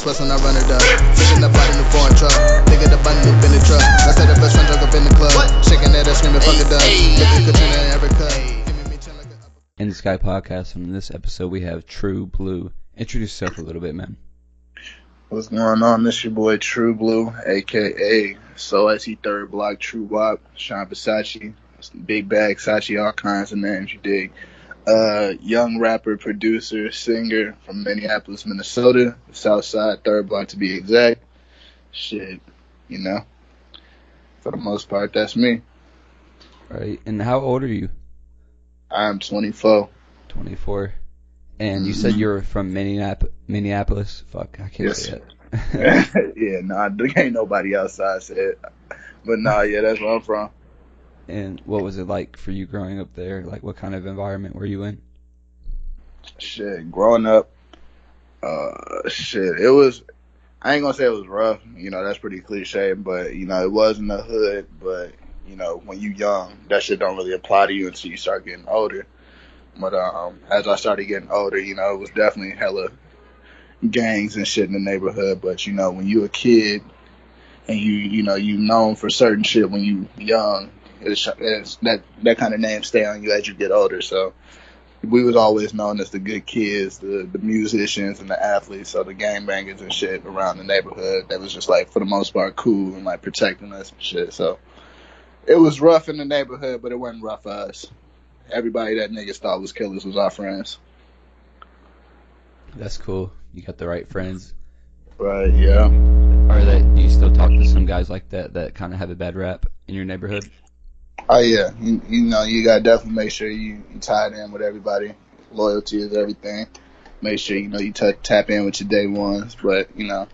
West when I run it up. Fishing up out in the foreign truck. Nigga the bunny loop in the truck. I said the best friend drunk up in the club. Shaking that ass, screaming fuck it up. Nigga Katrina and Erica. In the Sky Podcast, on this episode we have TruBlu. Introduce yourself a little bit, man. What's going on? This your boy TruBlu, aka SoSE Third Block True Wop, Sean Versace, Big Bag, Sachi, all kinds of names, you dig. Young rapper, producer, singer from Minneapolis, Minnesota, South Side, Third Block to be exact. Shit, you know, for the most part, that's me. Right, and how old are you? I'm 24. 24. And you said you were from Minneapolis? Fuck, I can't say that. Yeah, nah, there ain't nobody outside said. But nah, yeah, that's where I'm from. And what was it like for you growing up there? Like, what kind of environment were you in? Shit, growing up, it was, I ain't gonna say it was rough, you know, that's pretty cliche, but, you know, it was in the hood, but, you know, when you young, that shit don't really apply to you until you start getting older. But as I started getting older, you know, it was definitely hella gangs and shit in the neighborhood. But, you know, when you a kid and you known for certain shit when you young, it's that kind of name stay on you as you get older. So we was always known as the good kids, the musicians and the athletes, so the gangbangers and shit around the neighborhood. That was just like, for the most part, cool and like protecting us and shit. So it was rough in the neighborhood, but it wasn't rough for us. Everybody that niggas thought was killers was our friends. That's cool. You got the right friends. Right, yeah. Do you still talk to some guys like that kind of have a bad rap in your neighborhood? Oh, yeah. You know, you got to definitely make sure you tied in with everybody. Loyalty is everything. Make sure, you know, you tap in with your day ones. But, you know,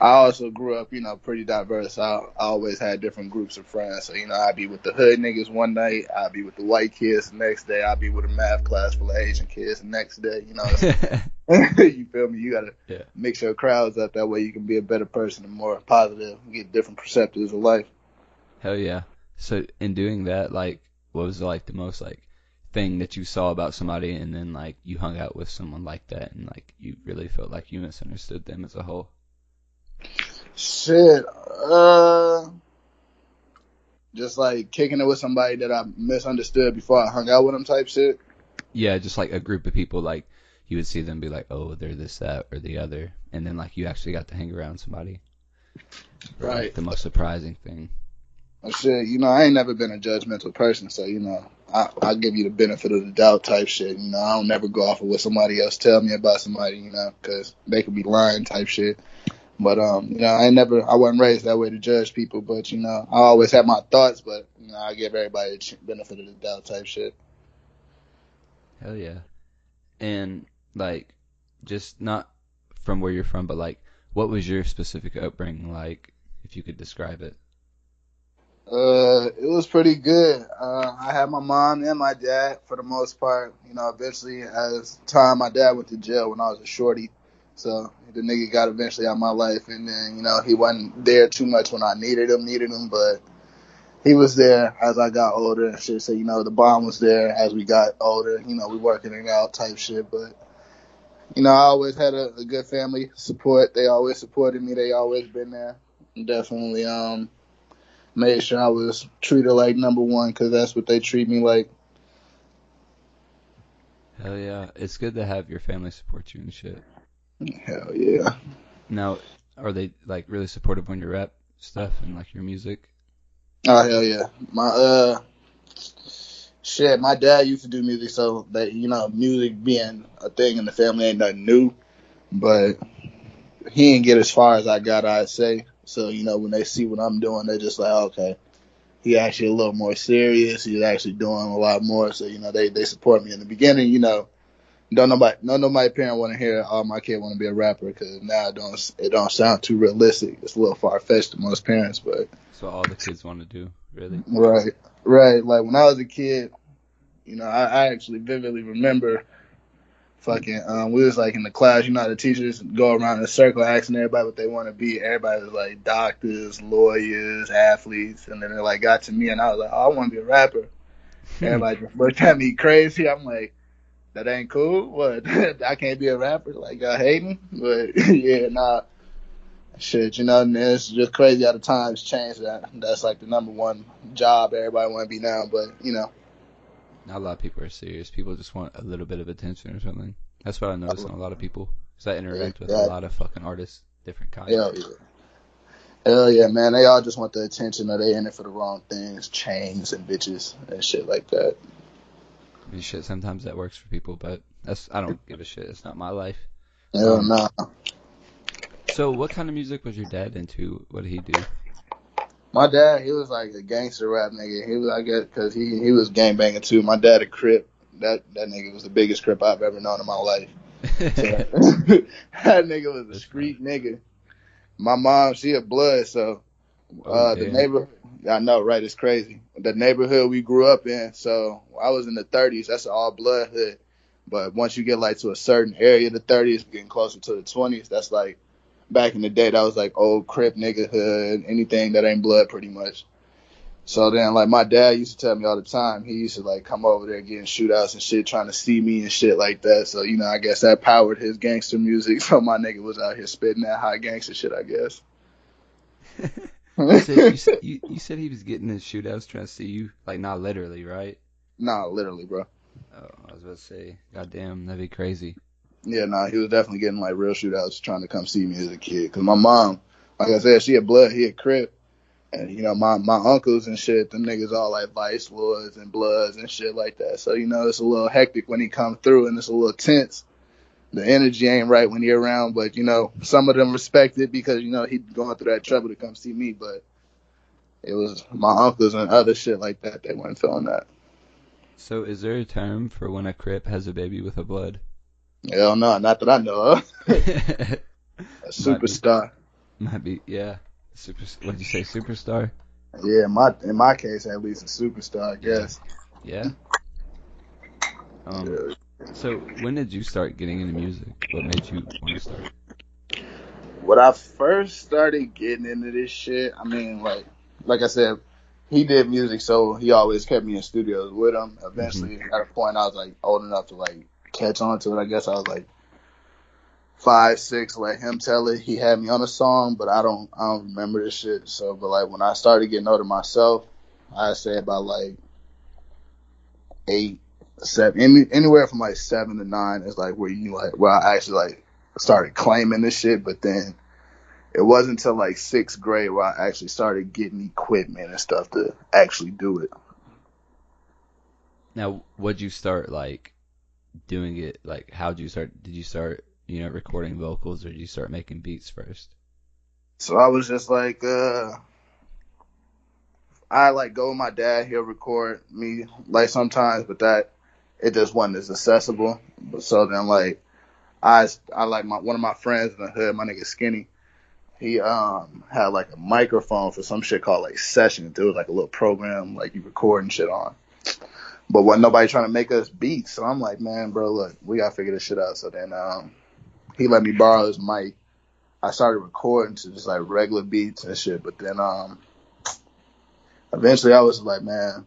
I also grew up, you know, pretty diverse. I always had different groups of friends. So, you know, I'd be with the hood niggas one night. I'd be with the white kids the next day. I'd be with a math class full of Asian kids the next day. You know, you feel me? You got to mix your crowds up. That way you can be a better person and more positive, get different perspectives of life. Hell yeah. So in doing that, like, what was like the most like thing that you saw about somebody and then like you hung out with someone like that and like you really felt like you misunderstood them as a whole? Shit, just like kicking it with somebody that I misunderstood before I hung out with them type shit. Yeah, just like a group of people, like you would see them be like, oh, they're this, that, or the other, and then like you actually got to hang around somebody. Right. Like, the most surprising thing. Shit, you know, I ain't never been a judgmental person, so, you know, I'll give you the benefit of the doubt type shit. You know, I don't never go off of what somebody else tell me about somebody, you know, because they could be lying type shit. But, you know, I wasn't raised that way to judge people, but, you know, I always had my thoughts, but, you know, I give everybody the benefit of the doubt type shit. Hell yeah. And, like, just not from where you're from, but, like, what was your specific upbringing like, if you could describe it? It was pretty good. I had my mom and my dad for the most part. You know, eventually, as time, my dad went to jail when I was a shorty. So the nigga got eventually out of my life, and then, you know, he wasn't there too much when I needed him, but he was there as I got older and shit. So, you know, the bond was there as we got older. You know, we working it out type shit. But, you know, I always had a good family support. They always supported me. They always been there. Definitely made sure I was treated like number one because that's what they treat me like. Hell yeah. It's good to have your family support you and shit. Hell yeah. Now, are they like really supportive on your rap stuff and like your music? Oh hell yeah. My dad used to do music, so that, you know, music being a thing in the family ain't nothing new. But he didn't get as far as I got, I'd say. So, you know, when they see what I'm doing, they're just like, okay, he actually a little more serious. He's actually doing a lot more. So, you know, they support me in the beginning. You know, nobody parent want to hear, oh, my kid want to be a rapper, because now it don't sound too realistic. It's a little far fetched to most parents, but that's what all the kids want to do, really. Right. Like when I was a kid, you know, I actually vividly remember fucking we was like in the class, you know, the teachers go around in a circle asking everybody what they want to be. Everybody was like doctors, lawyers, athletes, and then it like got to me and I was like, oh, I want to be a rapper. Everybody just looked at me crazy. I'm like, That ain't cool. What? I can't be a rapper. Like y'all hating, but yeah, nah. Shit, and it's just crazy how the times change. That's like the number one job everybody want to be now. But Not a lot of people are serious. People just want a little bit of attention or something. That's what I notice in a lot of people. Because I interact with a lot of fucking artists, different kinds. Hell yeah, man. They all just want the attention, or they in it for the wrong things, chains and bitches and shit like that. I mean, shit, sometimes that works for people, but I don't give a shit. It's not my life. Hell nah. So what kind of music was your dad into? What did he do? My dad, he was like a gangster rap nigga. He was, I guess, because he was gangbanging too. My dad a Crip. That nigga was the biggest Crip I've ever known in my life. So, that nigga was a street nigga. My mom, she a blood, so the neighborhood, I know, right? It's crazy. The neighborhood we grew up in, so I was in the 30s. That's an all blood hood. But once you get like to a certain area, the 30s, getting closer to the 20s, that's like back in the day. That was like old Crip nigga hood, anything that ain't blood, pretty much. So then, like, my dad used to tell me all the time, he used to, like, come over there getting shootouts and shit, trying to see me and shit like that. So, I guess that powered his gangster music. So my nigga was out here spitting that high gangster shit, I guess. You said he was getting in shootouts trying to see you? Like, not literally, right? Nah, literally, bro. Oh, I was about to say, goddamn, that'd be crazy. Yeah, nah, he was definitely getting, like, real shootouts trying to come see me as a kid. Because my mom, like I said, she a blood, he a Crip. And, my uncles and shit, them niggas all like Vice Lords and Bloods and shit like that. So, it's a little hectic when he come through and it's a little tense. The energy ain't right when he around, but, some of them respect it because, he going through that trouble to come see me. But it was my uncles and other shit like that. They weren't feeling that. So is there a term for when a Crip has a baby with a Blood? Hell no, not that I know of. A superstar. Might be, yeah. What'd you say, superstar? Yeah, in my case, at least a superstar, I guess. Yeah. So when did you start getting into music? What made you want to start? When I first started getting into this shit, I mean, like I said, he did music, so he always kept me in studios with him. Eventually, at a point, I was like old enough to like catch on to it. I guess I was like 5, 6, let him tell it. He had me on a song, but I don't remember this shit. So, but like when I started getting older myself, I'd say about like 8, 7, anywhere from like 7 to 9 is like where I actually like started claiming this shit. But then it wasn't until like 6th grade where I actually started getting equipment and stuff to actually do it. Now, what'd you start like doing it? Like, how'd you start? Did you start recording vocals, or did you start making beats first? So I was just like, I like go with my dad. He'll record me like sometimes, but that it just wasn't as accessible. But so then like I like one of my friends in the hood, my nigga Skinny. He had like a microphone for some shit called like Sessions. It was like a little program like you record and shit on. But wasn't nobody trying to make us beats. So I'm like, man, bro, look, we gotta figure this shit out. So then he let me borrow his mic. I started recording to just like regular beats and shit. But then eventually I was like, man,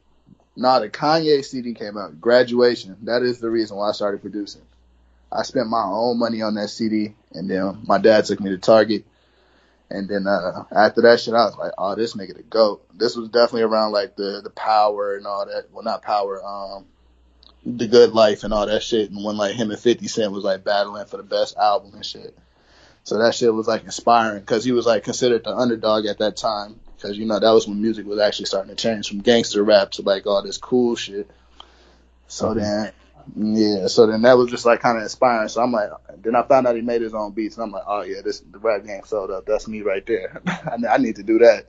the Kanye CD came out. Graduation. That is the reason why I started producing. I spent my own money on that CD, and then my dad took me to Target. And then after that shit, I was like, oh, this nigga the GOAT. This was definitely around like the Power and all that. Well, not Power, The Good Life and all that shit. And when like him and 50 Cent was like battling for the best album and shit. So that shit was like inspiring because he was like considered the underdog at that time. Because, that was when music was actually starting to change from gangster rap to like all this cool shit. So then that was just like kind of inspiring. So I'm like, then I found out he made his own beats, and I'm like, oh yeah, the rap game sold up. That's me right there. I need to do that.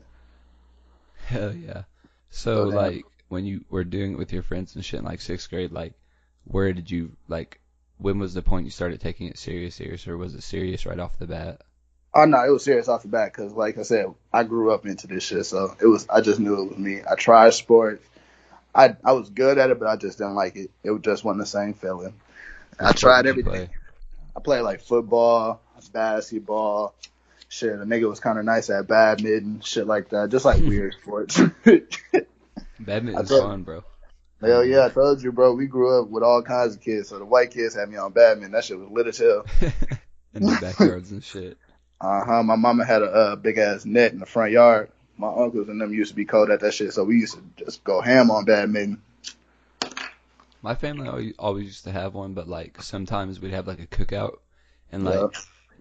Hell yeah. So like when you were doing it with your friends and shit in like 6th grade, like where did you like? When was the point you started taking it serious, or was it serious right off the bat? Oh no, it was serious off the bat because, like I said, I grew up into this shit, so it was. I just knew it was me. I tried sports. I was good at it, but I just didn't like it. It just wasn't the same feeling. I tried everything. I played like football, basketball. Shit, the nigga was kind of nice at badminton, shit like that. Just like weird sports. Badminton's fun, bro. Hell yeah, I told you, bro. We grew up with all kinds of kids. So the white kids had me on badminton. That shit was lit as hell. In their backyards and shit. My mama had a big ass net in the front yard. My uncles and them used to be cold at that shit, so we used to just go ham on badminton. My family always used to have one, but like sometimes we'd have like a cookout, and like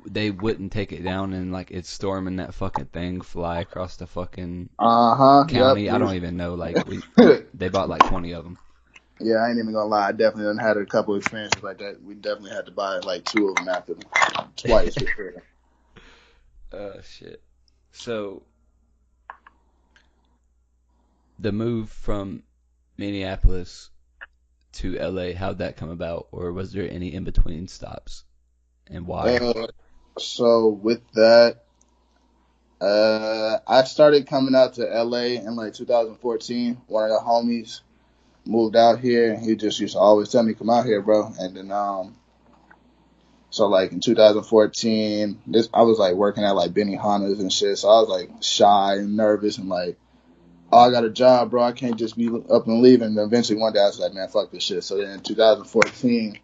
they wouldn't take it down, and like it's storming that fucking thing, fly across the fucking county. Yep. I don't even know. Like they bought like 20 of them. Yeah, I ain't even gonna lie. I definitely done had a couple experiences like that. We definitely had to buy like 2 of them after twice for sure. Shit. So the move from Minneapolis to LA, how'd that come about, or was there any in between stops, and why? So with that, I started coming out to LA in like 2014. One of the homies moved out here, and he just used to always tell me, "Come out here, bro." And then so like in 2014, I was like working at like Benihana's and shit, so I was like shy and nervous and like, oh, I got a job, bro. I can't just be up and leaving. And eventually one day I was like, man, fuck this shit. So then in 2014,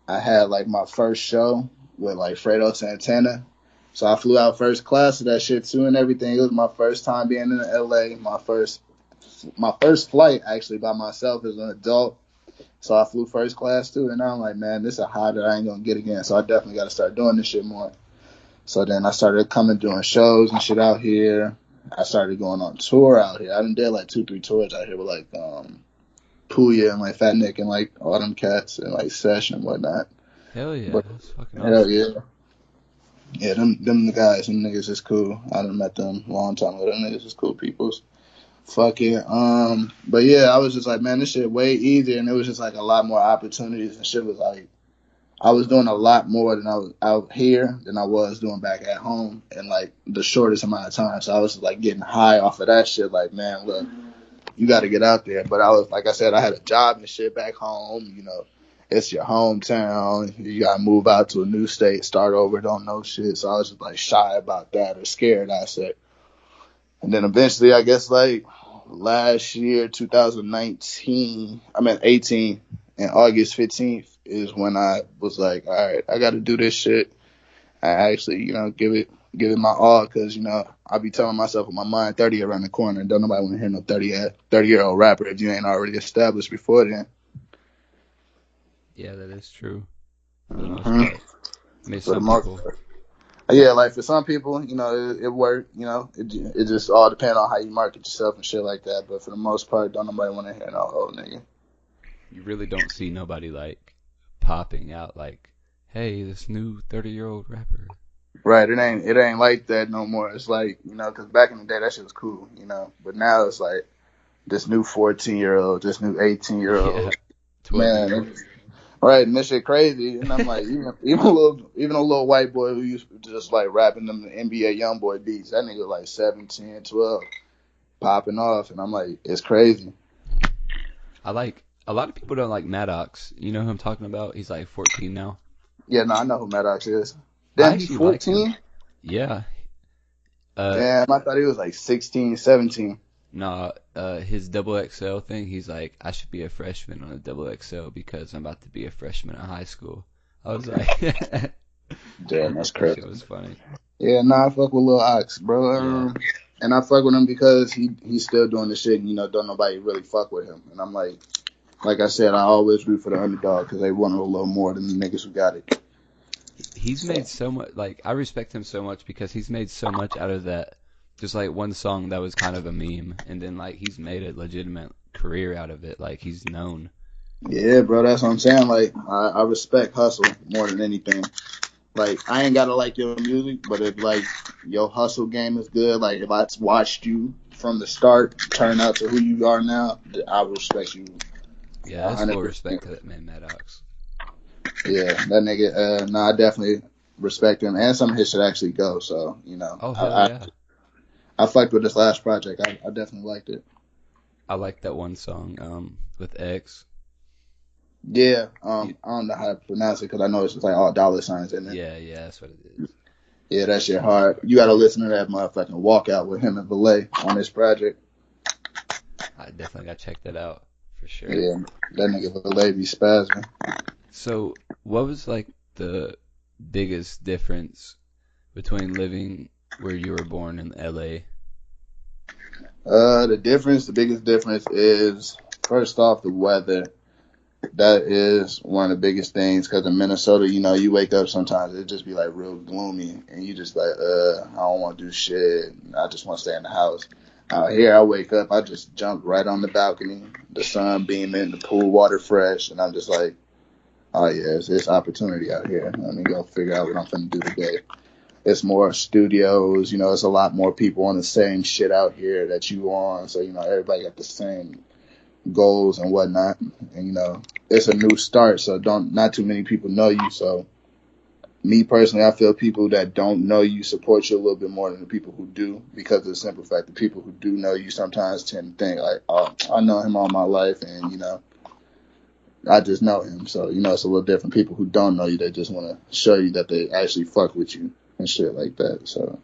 I had like my first show with like Fredo Santana. So I flew out first class to that shit too and everything. It was my first time being in LA. My first flight actually by myself as an adult. So I flew first class too, and I'm like, man, this is a high that I ain't gonna get again. So I definitely got to start doing this shit more. So then I started coming doing shows and shit out here. I started going on tour out here. I done did like 2-3 tours out here with like Pouya and like Fat Nick and like all them cats and like Sesh and whatnot. Hell yeah, But, that's fucking hell awesome. yeah. Yeah, them the guys, them niggas is cool. I done met them a long time ago. Them niggas is cool peoples. Fuck it. But yeah, I was just like, man, this shit way easier, and it was just like a lot more opportunities and shit was like, I was doing a lot more than I was out here than I was doing back at home in like the shortest amount of time. So I was like getting high off of that shit. Like, man, look, you got to get out there. But I was, like I said, I had a job and shit back home. You know, it's your hometown. You got to move out to a new state, start over, don't know shit. So I was just like shy about that or scared, I said. And then eventually, I guess like last year, 2019, I meant 18, and August 15th is when I was like, all right, I got to do this shit. I actually, you know, give it my all because, you know, I be telling myself in my mind 30 around the corner. Don't nobody want to hear no 30-year-old rapper if you ain't already established before then. Yeah, that is true. For the most part. I mean, some people. Yeah, like for some people, you know, it worked, you know, it just all depends on how you market yourself and shit like that. But for the most part, don't nobody want to hear no old nigga. You really don't see nobody like popping out like, hey, this new 30-year-old rapper. Right, it ain't like that no more. It's like, you know, because back in the day that shit was cool, you know. But now it's like this new 14-year-old, this new 18-year-old, Yeah, 12-year-old. Right, and this shit crazy. And I'm like, even a little white boy who used to just like rapping them NBA YoungBoy beats, that nigga like 17, 12, popping off, and I'm like, it's crazy. I like a lot of people don't like Maddox. You know who I'm talking about? He's like 14 now. Yeah, no, I know who Maddox is. Damn, he's 14? Like yeah. Damn, I thought he was like 16, 17. Nah, his XXL thing, he's like, I should be a freshman on a XXL because I'm about to be a freshman in high school. I was like, damn, that's crazy. It was funny. Yeah, nah, I fuck with Lil Ox, bro. Yeah. And I fuck with him because he's still doing the shit and, you know, don't nobody really fuck with him. And I'm like I said, I always root for the underdog because they want a little more than the niggas who got it. He's made so much, like, I respect him so much because he's made so much out of that. Just like one song that was kind of a meme, and then like he's made a legitimate career out of it. Like he's known. Yeah, bro, that's what I'm saying. Like I respect hustle more than anything. Like I ain't gotta like your music, but if like your hustle game is good, like if I watched you from the start turn out to who you are now, I respect you. Yeah, that's full respect to that man, Maddox. Yeah, that nigga. I definitely respect him, and some of his shit actually go. So you know. Oh hell yeah. I fucked with this last project. I definitely liked it. I like that one song with X. Yeah, I don't know how to pronounce it because I know it's just like all dollar signs in it. Yeah, that's what it is. Yeah, that shit hard. You got to listen to that motherfucking walkout with him and Valet on this project. I definitely got to check that out for sure. Yeah, that nigga Valet be spazzing. So, what was like the biggest difference between living where you were born in LA? The biggest difference is, first off, the weather. That is one of the biggest things, because in Minnesota, you wake up sometimes, it just be like real gloomy, and you just like, I don't want to do shit. I just want to stay in the house. Out here, I wake up, I just jump right on the balcony, the sun beaming, the pool water fresh, and I'm just like, oh yeah, it's opportunity out here. Let me go figure out what I'm finna do today. It's more studios, it's a lot more people on the same shit out here that you on, so everybody got the same goals and whatnot, and it's a new start, so not too many people know you. So me personally, I feel people that don't know you support you a little bit more than the people who do, because of the simple fact that people who do know you sometimes tend to think like, oh, I know him all my life, and I just know him. So it's a little different. People who don't know you, they just want to show you that they actually fuck with you and shit like that. So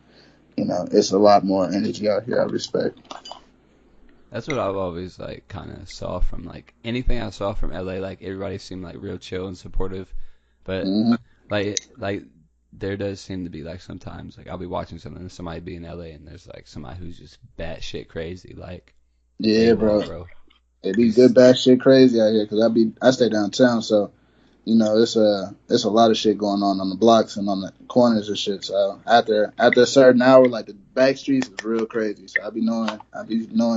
it's a lot more energy out here, I respect. That's what I've always like kind of saw from like anything I saw from LA. Like everybody seemed like real chill and supportive, but Mm-hmm. like there does seem to be like sometimes like I'll be watching something and somebody be in LA and there's like somebody who's just batshit crazy. Like, Yeah, AWOL, bro. It be good bad shit crazy out here, because I stay downtown, so it's a lot of shit going on the blocks and on the corners and shit. So after a certain hour, like the back streets is real crazy. So I be knowing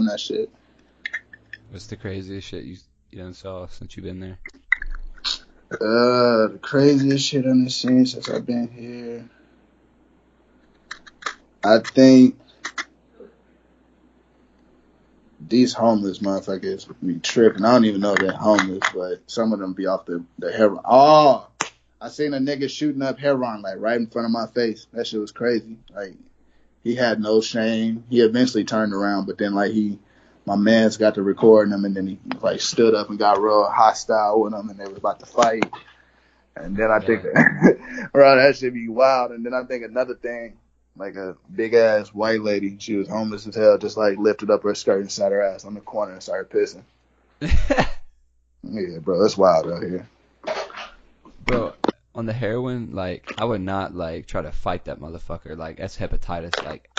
that shit. What's the craziest shit you done saw since you've been there? The craziest shit on the scene since I've been here, I think these homeless motherfuckers be tripping. I don't even know if they're homeless, but some of them be off the heroin. Oh, I seen a nigga shooting up heroin like right in front of my face. That shit was crazy. Like, he had no shame. He eventually turned around, but then like my man's got to recording him, and then he like stood up and got real hostile with him, and they was about to fight. And then I think, bro, that should be wild. And then I think another thing, like a big ass white lady, she was homeless as hell, just like lifted up her skirt and sat her ass on the corner and started pissing. Yeah, bro, it's wild out here. Bro, on the heroin, like I would not like try to fight that motherfucker. Like that's hepatitis. Like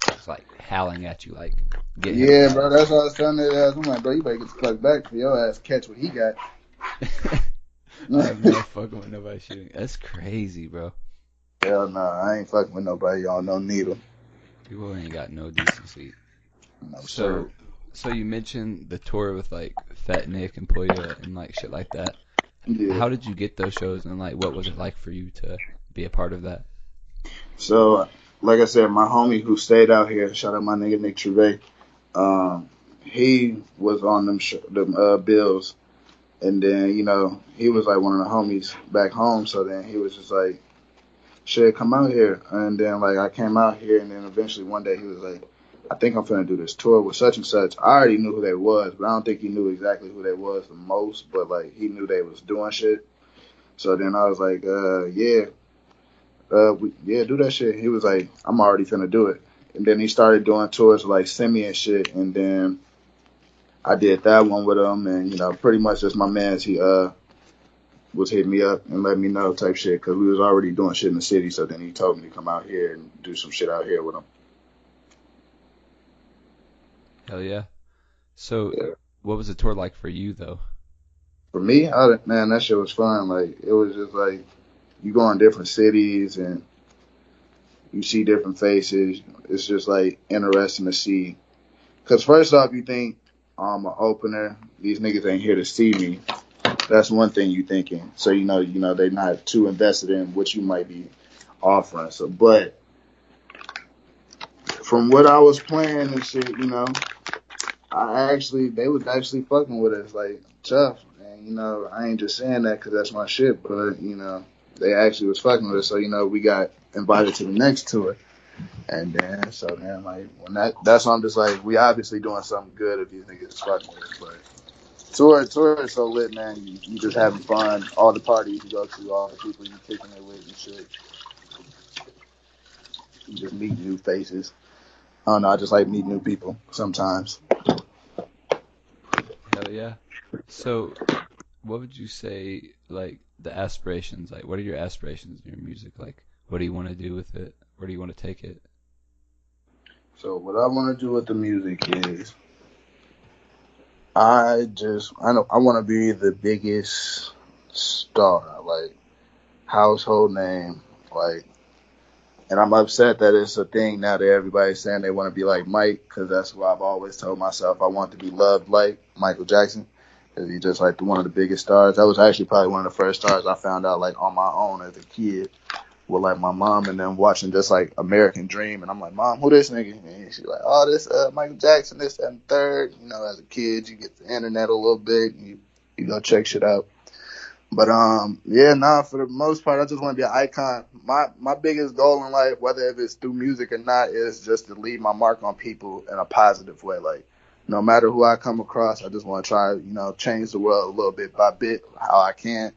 it's like howling at you. Like get Yeah, hepatitis. bro, that's what I was telling her. I'm like, bro, you better get the fuck back for your ass catch what he got. I'm not fucking with nobody shooting. That's crazy, bro. Hell no, I ain't fucking with nobody on no needle. People ain't got no decency. No, So, sir. so you mentioned the tour with like Fat Nick and Pouya and like shit like that. Yeah. How did you get those shows and like what was it like for you to be a part of that? So, like I said, my homie who stayed out here, shout out my nigga Nick Trevay, he was on them bills. And then, he was like one of the homies back home. So then he was just like, shit, come out here. And then, like, I came out here. And then eventually one day he was like, I think I'm finna do this tour with such and such. I already knew who they was, but I don't think he knew exactly who they was the most. But, like, he knew they was doing shit. So then I was like, do that shit. He was like, I'm already finna do it. And then he started doing tours with, like, Simi and shit. And then I did that one with him, and pretty much just my man's. He was hitting me up and letting me know type shit, because we was already doing shit in the city. So then he told me to come out here and do some shit out here with him. Hell yeah. So, Yeah. what was the tour like for you though? For me, man, that shit was fun. Like, it was just like you go in different cities and you see different faces. It's just like interesting to see. Because first off, you think I'm an opener. These niggas ain't here to see me. That's one thing you thinking. So they're not too invested in what you might be offering. So, but from what I was playing and shit, they was actually fucking with us like tough. And I ain't just saying that because that's my shit, but they actually was fucking with us. So we got invited to the next tour. And then, so then, like, when that's when I'm just like, we obviously doing something good if these niggas is fucking with us. But tour is so lit, man. You just having fun. All the parties you go to, all the people you kicking it with and shit. You just meet new faces. I don't know. I just like meeting new people sometimes. Hell yeah. So, what would you say, like, the aspirations? Like, what are your aspirations in your music? Like, what do you want to do with it? Where do you want to take it? So what I want to do with the music is I know I want to be the biggest star, like household name, like. And I'm upset that it's a thing now that everybody's saying they want to be like Mike, because that's what I've always told myself. I want to be loved like Michael Jackson, because he's just like one of the biggest stars. That was actually probably one of the first stars I found out like on my own as a kid, with like my mom and them watching just like American Dream, and I'm like, Mom, who this nigga? And she's like, oh, this Michael Jackson, this that, and third. You know, as a kid, you get the internet a little bit, and you go check shit out. But yeah, nah, for the most part, I just want to be an icon. My biggest goal in life, whether if it's through music or not, is just to leave my mark on people in a positive way. Like, no matter who I come across, I just want to try, change the world a little bit by bit, how I can,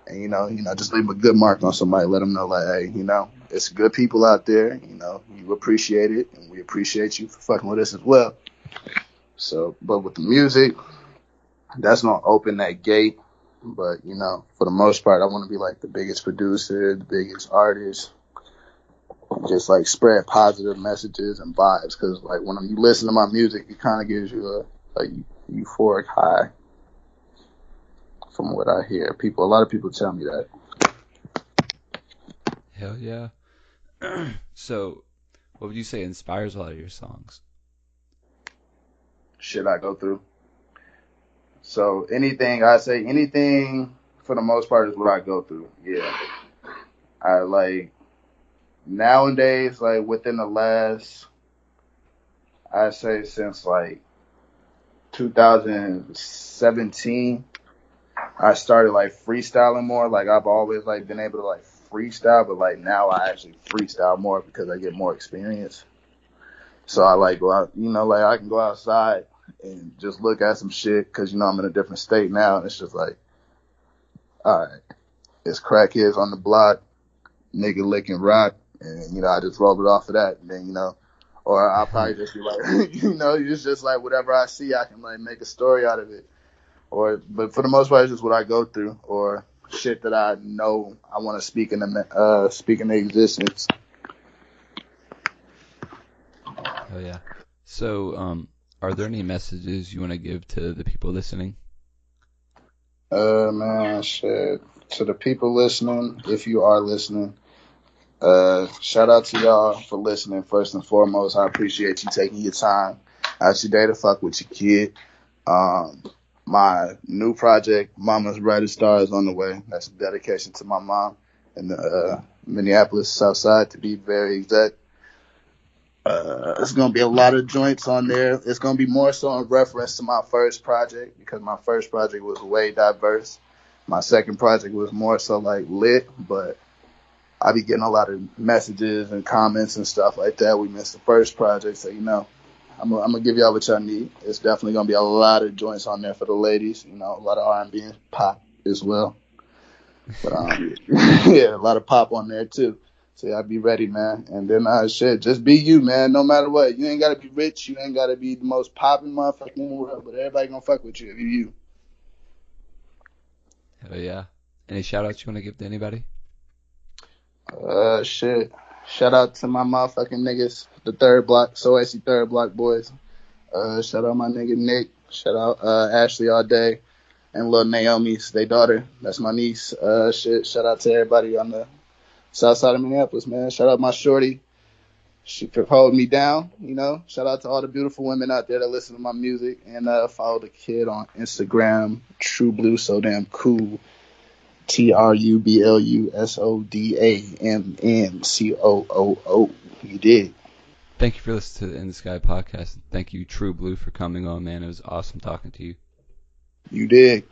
and just leave a good mark on somebody. Let them know, like, hey, it's good people out there. You appreciate it, and we appreciate you for fucking with us as well. So, but with the music, that's gonna open that gate. But, for the most part, I want to be like the biggest producer, the biggest artist, just like spread positive messages and vibes. Because, like, when you listen to my music, it kind of gives you a euphoric high from what I hear. A lot of people tell me that. Hell yeah. So, what would you say inspires a lot of your songs? Shit I go through. So anything for the most part is what I go through. Yeah. I like nowadays, like within the last, I say since like 2017, I started like freestyling more. Like I've always like been able to like freestyle, but like now I actually freestyle more because I get more experience. So I like go out, like I can go outside and just look at some shit because, I'm in a different state now. And it's just like, all right, it's crackheads on the block, nigga licking rock. And, I just roll it off of that. And then, or I'll probably just be like, it's just like whatever I see, I can like make a story out of it. But for the most part, it's just what I go through or shit that I know I want to speak into existence. Oh yeah. So, are there any messages you want to give to the people listening? Man, shit. To the people listening, if you are listening, shout out to y'all for listening. First and foremost, I appreciate you taking your time out your day to fuck with your kid. My new project, Mama's Brightest Star, is on the way. That's a dedication to my mom in the Minneapolis South Side, to be very exact. It's going to be a lot of joints on there. It's going to be more so in reference to my first project because my first project was way diverse. My second project was more so like lit, but I be getting a lot of messages and comments and stuff like that. We missed the first project, so I'm gonna give y'all what y'all need. It's definitely gonna be a lot of joints on there for the ladies. A lot of R&B and pop as well. But yeah, a lot of pop on there too. So y'all be ready, man. And then shit, just be you, man. No matter what, you ain't gotta be rich. You ain't gotta be the most popping motherfucker in the world. But everybody gonna fuck with you if you. Hell yeah. Any shout outs you want to give to anybody? Shit. Shout out to my motherfucking niggas, the third block, so SC third block boys. Shout out my nigga Nick. Shout out Ashley all day and little Naomi's their daughter. That's my niece. Shit. Shout out to everybody on the south side of Minneapolis, man. Shout out my shorty. She could hold me down, Shout out to all the beautiful women out there that listen to my music and follow the kid on Instagram, TruBlu, so damn cool. TruBlusodammCOOO. You did. Thank you for listening to the In the Sky podcast. Thank you, TruBlu, for coming on, man. It was awesome talking to you. You did.